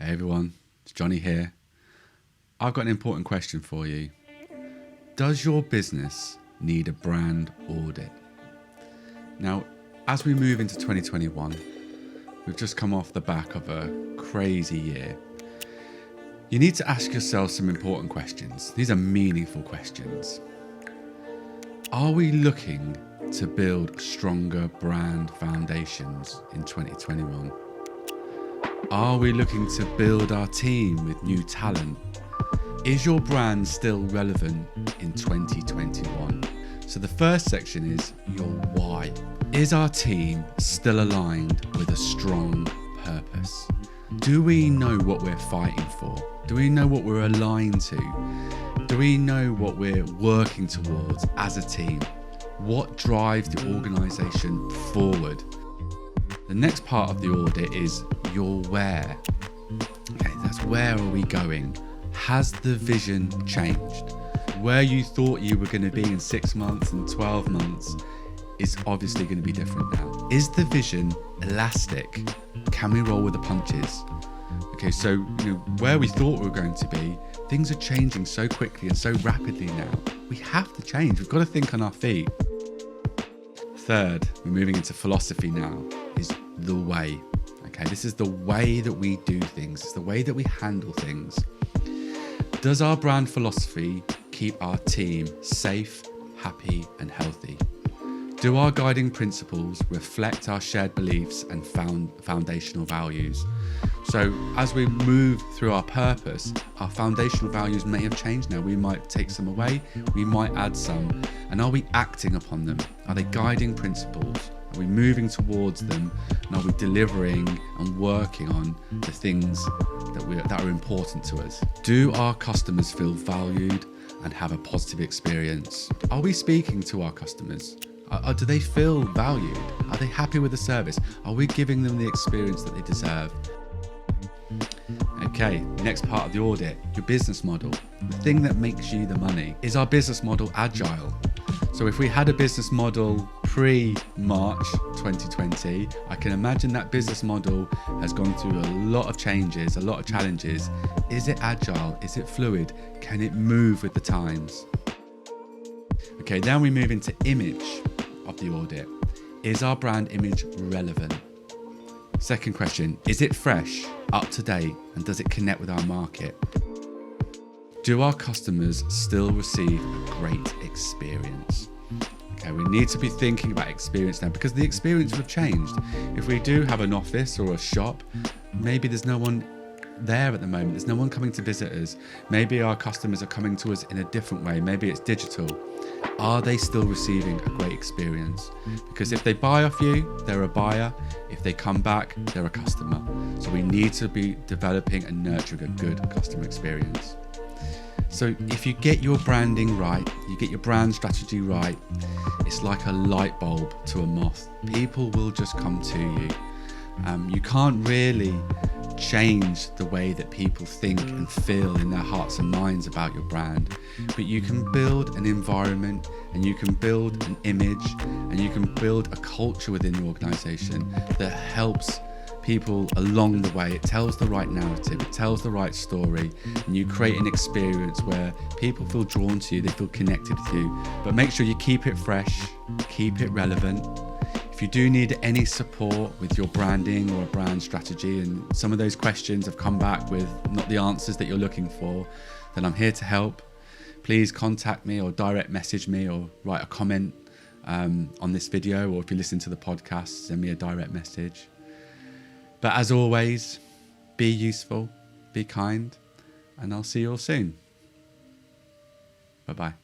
Hey everyone, it's Johnny here. I've got an important question for you. Does your business need a brand audit? Now, as we move into 2021, we've just come off the back of a crazy year. You need to ask yourself some important questions. These are meaningful questions. Are we looking to build stronger brand foundations in 2021? Are we looking to build our team with new talent? Is your brand still relevant in 2021? So the first section is your why. Is our team still aligned with a strong purpose? Do we know what we're fighting for? Do we know what we're aligned to? Do we know what we're working towards as a team? What drives the organization forward? The next part of the audit is your where. Okay, that's where are we going? Has the vision changed? Where you thought you were going to be in 6 months and 12 months is obviously going to be different now. Is the vision elastic? Can we roll with the punches? Okay, so where we thought we were going to be, things are changing so quickly and so rapidly now. We have to change. We've got to think on our feet. Third, we're moving into philosophy now, is the way. Okay, this is the way that we do things. It's the way that we handle things. Does our brand philosophy keep our team safe, happy, and healthy? Do our guiding principles reflect our shared beliefs and foundational values? So as we move through our purpose, our foundational values may have changed now. We might take some away, we might add some. And are we acting upon them? Are they guiding principles? Are we moving towards them? And are we delivering and working on the things that are important to us? Do our customers feel valued and have a positive experience? Are we speaking to our customers? Do they feel valued? Are they happy with the service? Are we giving them the experience that they deserve? Okay, next part of the audit, your business model, the thing that makes you the money. Is our business model agile? So if we had a business model pre-March 2020, I can imagine that business model has gone through a lot of changes, a lot of challenges. Is it agile? Is it fluid? Can it move with the times? Okay, then we move into image of the audit. Is our brand image relevant? Second question, is it fresh, up to date, and does it connect with our market? Do our customers still receive a great experience? Okay, we need to be thinking about experience now because the experience will have changed. If we do have an office or a shop, maybe there's no one there at the moment. There's no one coming to visit us. Maybe our customers are coming to us in a different way. Maybe it's digital. Are they still receiving a great experience? Because if they buy off you, they're a buyer. If they come back, they're a customer. So we need to be developing and nurturing a good customer experience. So if you get your branding right, you get your brand strategy right, it's like a light bulb to a moth. People will just come to you. You can't really change the way that people think and feel in their hearts and minds about your brand, but you can build an environment and you can build an image and you can build a culture within the organization that helps people along the way. It tells the right narrative, it tells the right story, and you create an experience where people feel drawn to you, they feel connected with you. But make sure you keep it fresh, keep it relevant. If you do need any support with your branding or a brand strategy and some of those questions have come back with not the answers that you're looking for, then I'm here to help. Please contact me or direct message me or write a comment on this video, or if you listen to the podcast, send me a direct message. But as always, be useful, be kind, and I'll see you all soon. Bye-bye.